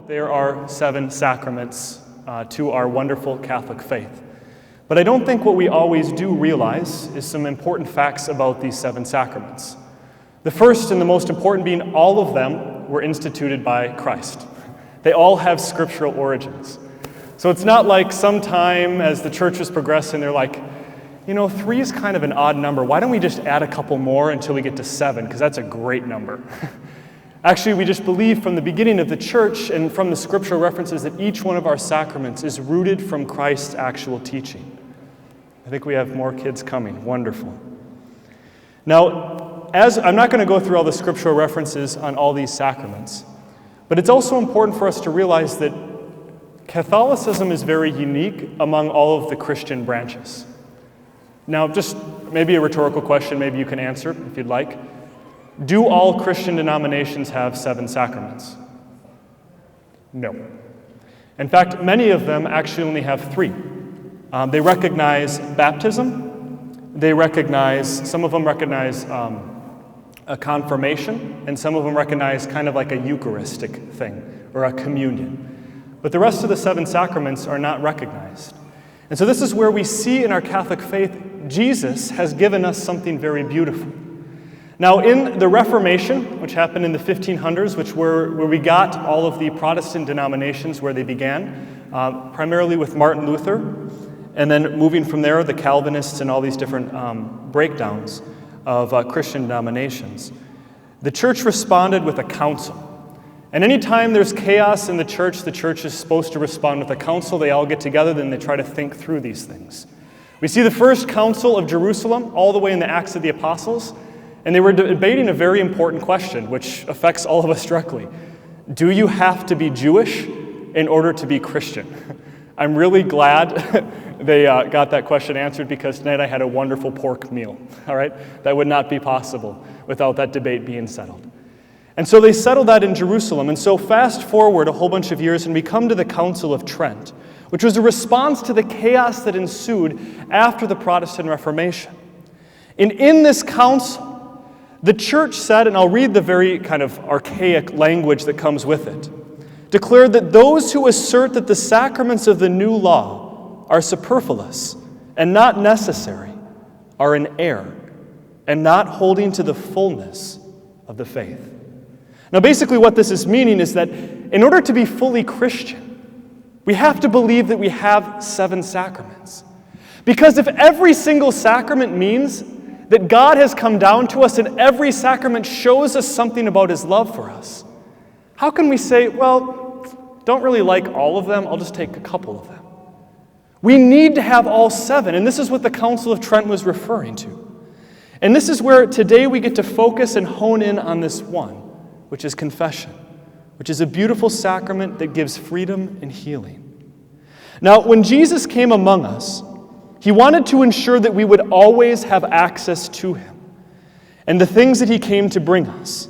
there are 7 sacraments to our wonderful Catholic faith. But I don't think what we always do realize is some important facts about these 7 sacraments. The first and the most important being all of them were instituted by Christ. They all have scriptural origins. So it's not like sometime as the church was progressing, they're like, 3 is kind of an odd number. Why don't we just add a couple more until we get to 7? Because that's a great number. Actually, we just believe from the beginning of the church and from the scriptural references that each one of our sacraments is rooted from Christ's actual teaching. I think we have more kids coming. Wonderful. Now, I'm not going to go through all the scriptural references on all these sacraments, but it's also important for us to realize that Catholicism is very unique among all of the Christian branches. Now, just maybe a rhetorical question, maybe you can answer if you'd like. Do all Christian denominations have 7 sacraments? No. In fact, many of them actually only have 3. They recognize baptism, some of them recognize a confirmation, and some of them recognize kind of like a Eucharistic thing, or a communion. But the rest of the 7 sacraments are not recognized. And so this is where we see in our Catholic faith, Jesus has given us something very beautiful. Now, in the Reformation, which happened in the 1500s, where we got all of the Protestant denominations where they began, primarily with Martin Luther, and then moving from there, the Calvinists and all these different breakdowns of Christian denominations. The church responded with a council. And anytime there's chaos in the church is supposed to respond with a council. They all get together, then they try to think through these things. We see the first council of Jerusalem all the way in the Acts of the Apostles, and they were debating a very important question, which affects all of us directly. Do you have to be Jewish in order to be Christian? I'm really glad they got that question answered, because tonight I had a wonderful pork meal, all right? That would not be possible without that debate being settled. And so they settled that in Jerusalem. And so fast forward a whole bunch of years, and we come to the Council of Trent, which was a response to the chaos that ensued after the Protestant Reformation. And in this council, the church said, and I'll read the very kind of archaic language that comes with it, declared that those who assert that the sacraments of the new law are superfluous and not necessary are in error and not holding to the fullness of the faith. Now, basically what this is meaning is that in order to be fully Christian, we have to believe that we have 7 sacraments. Because if every single sacrament means that God has come down to us and every sacrament shows us something about His love for us, how can we say, well, don't really like all of them, I'll just take a couple of them? We need to have all 7, and this is what the Council of Trent was referring to. And this is where today we get to focus and hone in on this one, which is confession, which is a beautiful sacrament that gives freedom and healing. Now, when Jesus came among us, He wanted to ensure that we would always have access to Him and the things that He came to bring us.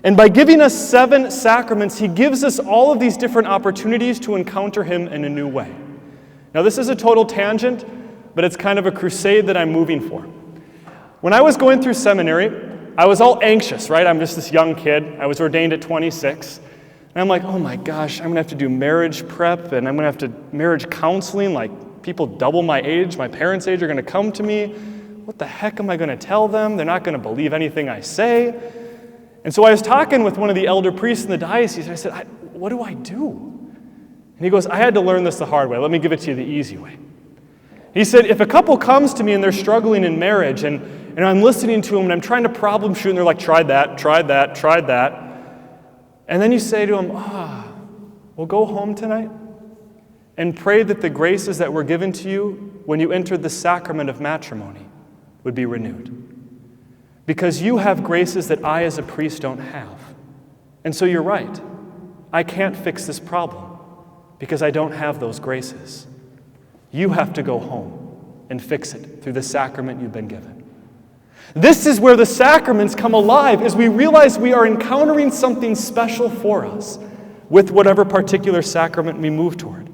And by giving us 7 sacraments, He gives us all of these different opportunities to encounter Him in a new way. Now, this is a total tangent, but it's kind of a crusade that I'm moving for. When I was going through seminary, I was all anxious, right? I'm just this young kid. I was ordained at 26. And I'm like, oh my gosh, I'm going to have to do marriage prep, and I'm going to have to marriage counseling, like people double my age, my parents' age are going to come to me. What the heck am I going to tell them? They're not going to believe anything I say. And so I was talking with one of the elder priests in the diocese, and I said, what do I do? And he goes, I had to learn this the hard way. Let me give it to you the easy way. He said, if a couple comes to me and they're struggling in marriage, and I'm listening to them and I'm trying to problem shoot, and they're like, tried that. And then you say to them, well, go home tonight and pray that the graces that were given to you when you entered the sacrament of matrimony would be renewed. Because you have graces that I as a priest don't have. And so you're right. I can't fix this problem because I don't have those graces. You have to go home and fix it through the sacrament you've been given. This is where the sacraments come alive, as we realize we are encountering something special for us with whatever particular sacrament we move toward.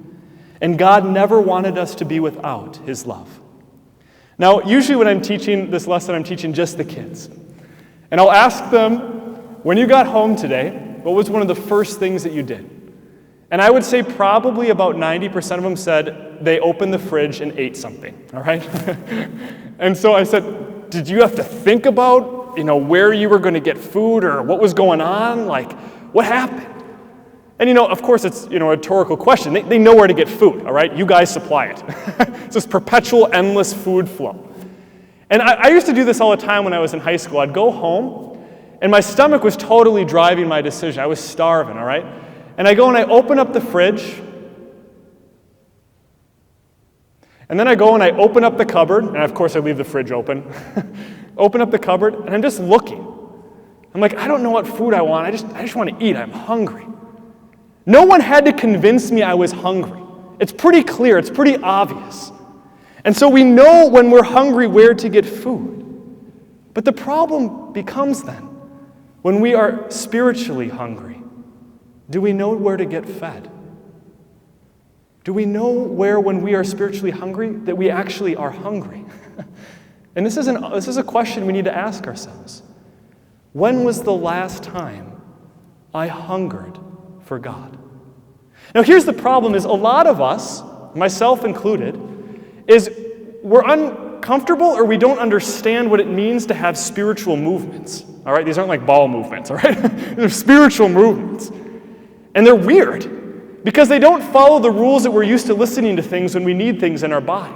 And God never wanted us to be without His love. Now, usually when I'm teaching this lesson, I'm teaching just the kids. And I'll ask them, when you got home today, what was one of the first things that you did? And I would say probably about 90% of them said they opened the fridge and ate something, all right? And so I said, did you have to think about, where you were going to get food or what was going on? Like, what happened? And, of course, it's, a rhetorical question. They know where to get food, all right? You guys supply it. It's this perpetual, endless food flow. And I used to do this all the time when I was in high school. I'd go home, and my stomach was totally driving my decision. I was starving, all right? And I go and I open up the fridge, and then I go and I open up the cupboard, and of course I leave the fridge open. Open up the cupboard, and I'm just looking. I'm like, I don't know what food I want. I just want to eat. I'm hungry. No one had to convince me I was hungry. It's pretty clear. It's pretty obvious. And so we know when we're hungry where to get food. But the problem becomes then, when we are spiritually hungry, do we know where to get fed? Do we know where, when we are spiritually hungry, that we actually are hungry? And this is a question we need to ask ourselves. When was the last time I hungered for God? Now here's the problem, is a lot of us, myself included, is we're uncomfortable or we don't understand what it means to have spiritual movements. All right, these aren't like ball movements, all right? They're spiritual movements. And they're weird because they don't follow the rules that we're used to listening to things when we need things in our body.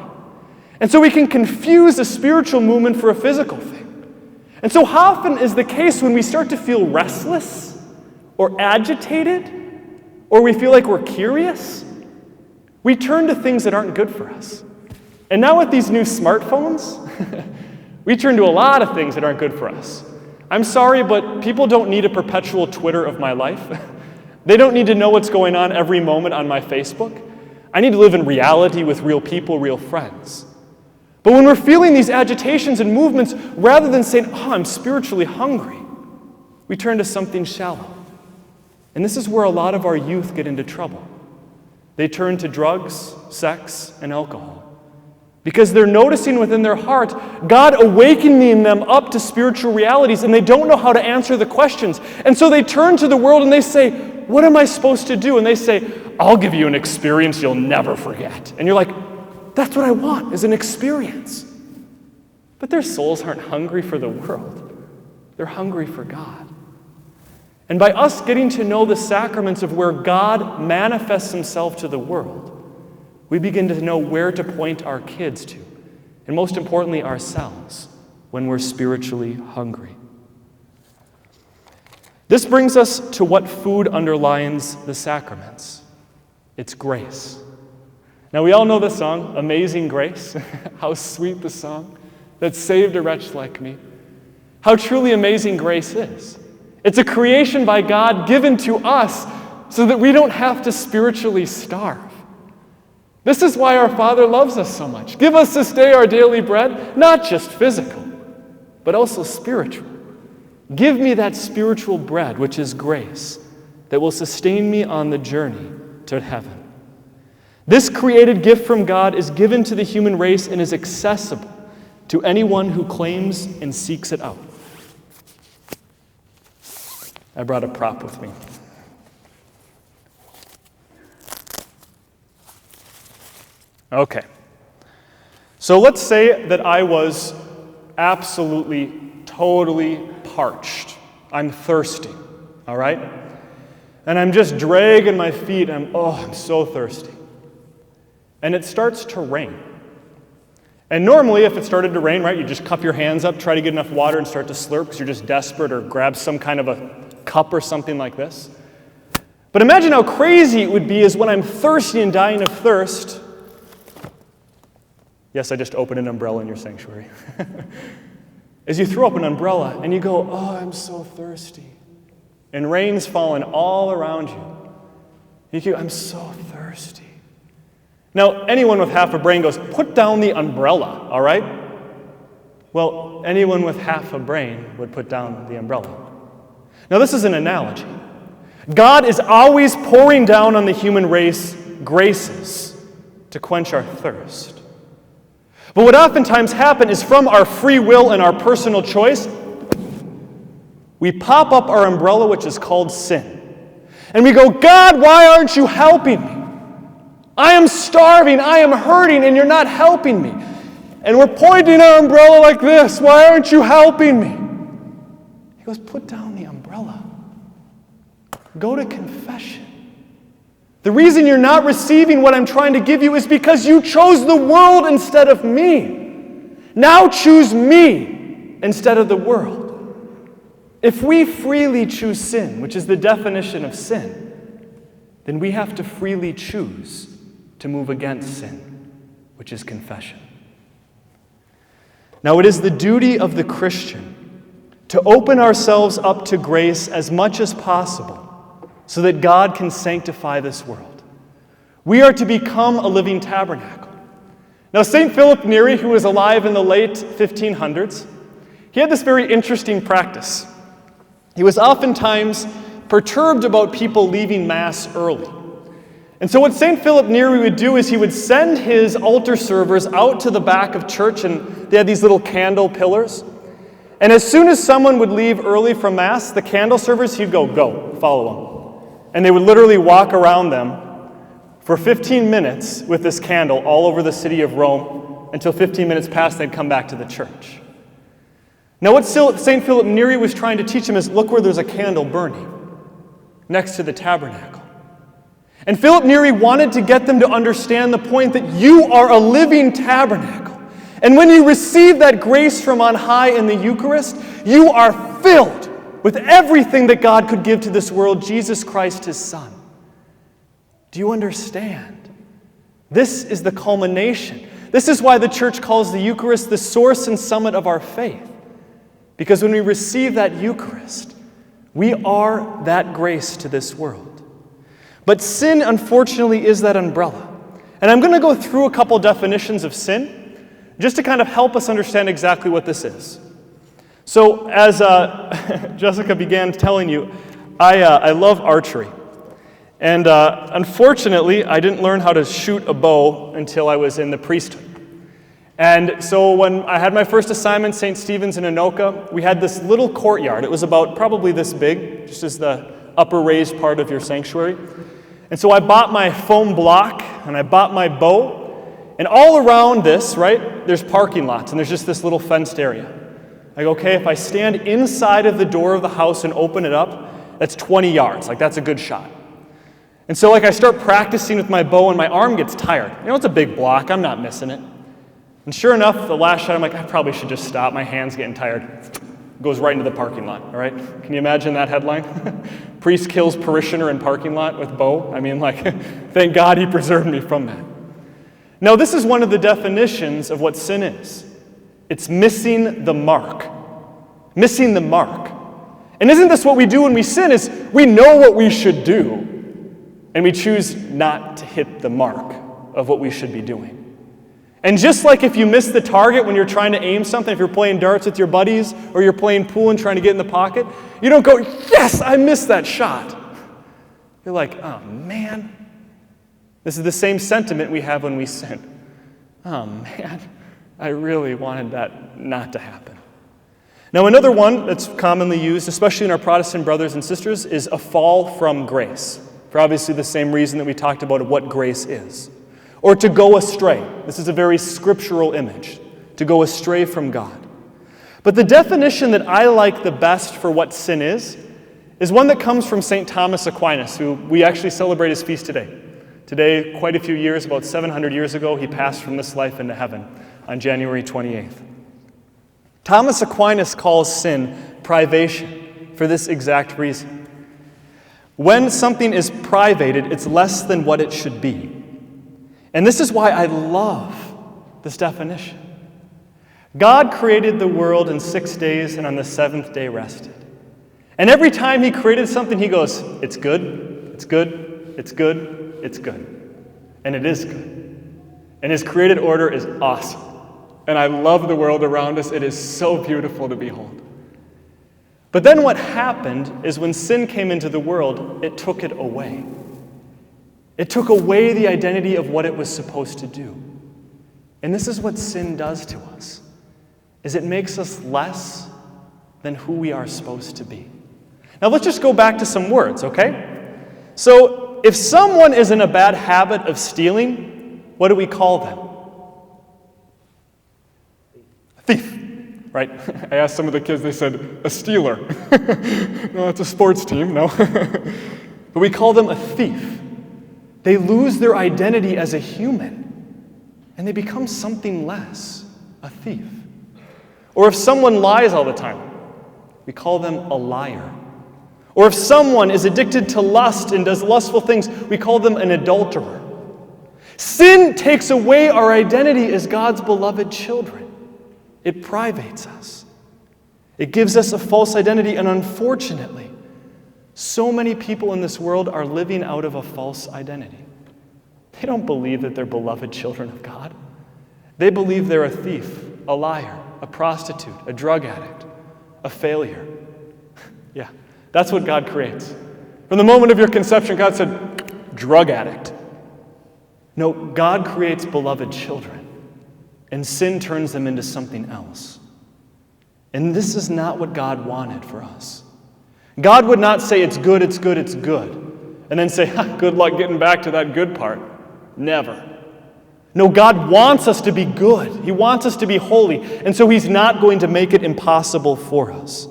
And so we can confuse a spiritual movement for a physical thing. And so how often is the case when we start to feel restless or agitated or we feel like we're curious, we turn to things that aren't good for us. And now with these new smartphones, we turn to a lot of things that aren't good for us. I'm sorry, but people don't need a perpetual Twitter of my life. They don't need to know what's going on every moment on my Facebook. I need to live in reality with real people, real friends. But when we're feeling these agitations and movements, rather than saying, I'm spiritually hungry, we turn to something shallow. And this is where a lot of our youth get into trouble. They turn to drugs, sex, and alcohol. Because they're noticing within their heart God awakening them up to spiritual realities, and they don't know how to answer the questions. And so they turn to the world and they say, what am I supposed to do? And they say, I'll give you an experience you'll never forget. And you're like, that's what I want, is an experience. But their souls aren't hungry for the world. They're hungry for God. And by us getting to know the sacraments of where God manifests himself to the world, we begin to know where to point our kids to, and most importantly, ourselves, when we're spiritually hungry. This brings us to what food underlines the sacraments. It's grace. Now, we all know the song, Amazing Grace. How sweet the song that saved a wretch like me. How truly amazing grace is. It's a creation by God given to us so that we don't have to spiritually starve. This is why our Father loves us so much. Give us this day our daily bread, not just physical, but also spiritual. Give me that spiritual bread, which is grace, that will sustain me on the journey to heaven. This created gift from God is given to the human race and is accessible to anyone who claims and seeks it out. I brought a prop with me. Okay. So let's say that I was absolutely, totally parched. I'm thirsty, all right? And I'm just dragging my feet, and I'm so thirsty. And it starts to rain. And normally, if it started to rain, right, you just cup your hands up, try to get enough water and start to slurp because you're just desperate, or grab some kind of a cup or something like this. But imagine how crazy it would be is when I'm thirsty and dying of thirst. Yes, I just opened an umbrella in your sanctuary. As you throw up an umbrella and you go, I'm so thirsty. And rain's falling all around you. You go, I'm so thirsty. Now, anyone with half a brain goes, put down the umbrella, all right? Well, anyone with half a brain would put down the umbrella. Now, this is an analogy. God is always pouring down on the human race graces to quench our thirst. But what oftentimes happens is from our free will and our personal choice, we pop up our umbrella, which is called sin. And we go, God, why aren't you helping me? I am starving, I am hurting, and you're not helping me. And we're pointing our umbrella like this, why aren't you helping me? He goes, put down the umbrella. Go to confession. The reason you're not receiving what I'm trying to give you is because you chose the world instead of me. Now choose me instead of the world. If we freely choose sin, which is the definition of sin, then we have to freely choose to move against sin, which is confession. Now, it is the duty of the Christian to open ourselves up to grace as much as possible so that God can sanctify this world. We are to become a living tabernacle. Now, St. Philip Neri, who was alive in the late 1500s, he had this very interesting practice. He was oftentimes perturbed about people leaving Mass early. And so what St. Philip Neri would do is he would send his altar servers out to the back of church, and they had these little candle pillars. And as soon as someone would leave early from Mass, the candle servers, he'd go, follow them. And they would literally walk around them for 15 minutes with this candle all over the city of Rome until 15 minutes passed, they'd come back to the church. Now what St. Philip Neri was trying to teach them is, look where there's a candle burning next to the tabernacle. And Philip Neri wanted to get them to understand the point that you are a living tabernacle. And when you receive that grace from on high in the Eucharist, you are filled with everything that God could give to this world, Jesus Christ, his Son. Do you understand? This is the culmination. This is why the church calls the Eucharist the source and summit of our faith. Because when we receive that Eucharist, we are that grace to this world. But sin, unfortunately, is that umbrella. And I'm going to go through a couple definitions of sin, just to kind of help us understand exactly what this is. So, as Jessica began telling you, I love archery. And unfortunately, I didn't learn how to shoot a bow until I was in the priesthood. And so when I had my first assignment, St. Stephen's in Anoka, we had this little courtyard. It was about probably this big, just as the upper raised part of your sanctuary. And so I bought my foam block, and I bought my bow, and all around this, right, there's parking lots, and there's just this little fenced area. I go, okay, if I stand inside of the door of the house and open it up, that's 20 yards. Like, that's a good shot. And so, I start practicing with my bow, and my arm gets tired. It's a big block. I'm not missing it. And sure enough, the last shot, I'm like, I probably should just stop. My hand's getting tired. Goes right into the parking lot, all right? Can you imagine that headline? Priest kills parishioner in parking lot with bow. Thank God he preserved me from that. Now, this is one of the definitions of what sin is. It's missing the mark. Missing the mark. And isn't this what we do when we sin, is we know what we should do, and we choose not to hit the mark of what we should be doing. And just like if you miss the target when you're trying to aim something, if you're playing darts with your buddies or you're playing pool and trying to get in the pocket, you don't go, yes, I missed that shot. You're like, oh man. This is the same sentiment we have when we sin. Oh man, I really wanted that not to happen. Now another one that's commonly used, especially in our Protestant brothers and sisters, is a fall from grace. For obviously the same reason that we talked about what grace is. Or to go astray. This is a very scriptural image, to go astray from God. But the definition that I like the best for what sin is one that comes from St. Thomas Aquinas, who we actually celebrate his feast today. Today, quite a few years, about 700 years ago, he passed from this life into heaven on January 28th. Thomas Aquinas calls sin privation for this exact reason. When something is privated, it's less than what it should be. And this is why I love this definition. God created the world in 6 days, and on the 7th day rested. And every time he created something, he goes, it's good, it's good, it's good, it's good. And it is good. And his created order is awesome. And I love the world around us. It is so beautiful to behold. But then what happened is when sin came into the world, it took it away. It took away the identity of what it was supposed to do. And this is what sin does to us, is it makes us less than who we are supposed to be. Now let's just go back to some words, okay? So if someone is in a bad habit of stealing, what do we call them? A thief, right? I asked some of the kids, they said, a stealer. No, it's a sports team, no. But we call them a thief. They lose their identity as a human, and they become something less, a thief. Or if someone lies all the time, we call them a liar. Or if someone is addicted to lust and does lustful things, we call them an adulterer. Sin takes away our identity as God's beloved children. It privates us. It gives us a false identity, and unfortunately, so many people in this world are living out of a false identity. They don't believe that they're beloved children of God. They believe they're a thief, a liar, a prostitute, a drug addict, a failure. Yeah, that's what God creates. From the moment of your conception, God said, drug addict. No, God creates beloved children, and sin turns them into something else. And this is not what God wanted for us. God would not say it's good, it's good, it's good, and then say, good luck getting back to that good part. Never. No, God wants us to be good. He wants us to be holy, and so He's not going to make it impossible for us.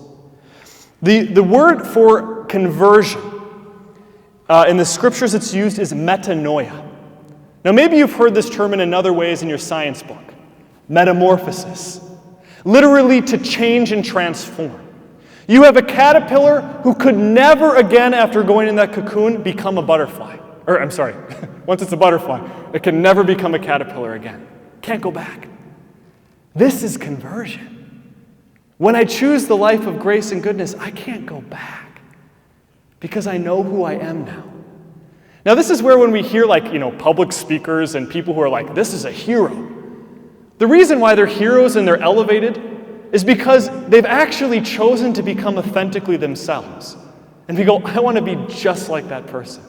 The word for conversion in the scriptures it's used is metanoia. Now maybe you've heard this term in another ways in your science book. Metamorphosis. Literally to change and transform. You have a caterpillar who could never again, after going in that cocoon, become a butterfly. Or, I'm sorry, once it's a butterfly, it can never become a caterpillar again. Can't go back. This is conversion. When I choose the life of grace and goodness, I can't go back because I know who I am now. Now, this is where when we hear public speakers and people who are like, this is a hero. The reason why they're heroes and they're elevated is because they've actually chosen to become authentically themselves. And we go, I want to be just like that person.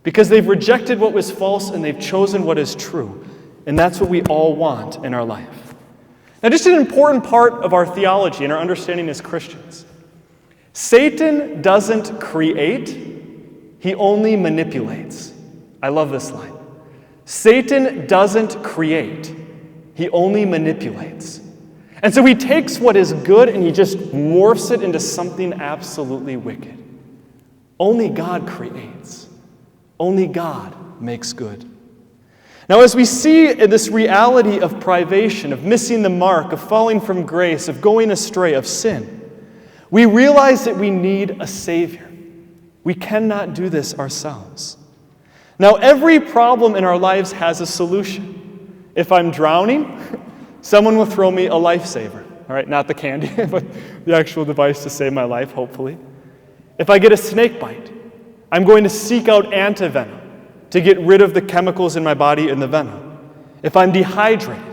Because they've rejected what was false and they've chosen what is true. And that's what we all want in our life. Now, just an important part of our theology and our understanding as Christians. Satan doesn't create, he only manipulates. I love this line. Satan doesn't create, he only manipulates. And so he takes what is good and he just morphs it into something absolutely wicked. Only God creates. Only God makes good. Now, as we see this reality of privation, of missing the mark, of falling from grace, of going astray, of sin, we realize that we need a Savior. We cannot do this ourselves. Now, every problem in our lives has a solution. If I'm drowning, someone will throw me a lifesaver. All right, not the candy, but the actual device to save my life, hopefully. If I get a snake bite, I'm going to seek out antivenom to get rid of the chemicals in my body and the venom. If I'm dehydrated,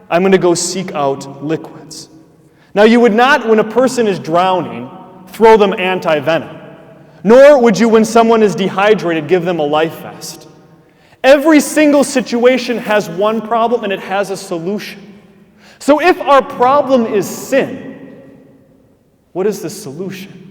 I'm going to go seek out liquids. Now, you would not, when a person is drowning, throw them anti-venom. Nor would you, when someone is dehydrated, give them a life vest. Every single situation has one problem and it has a solution. So if our problem is sin, what is the solution?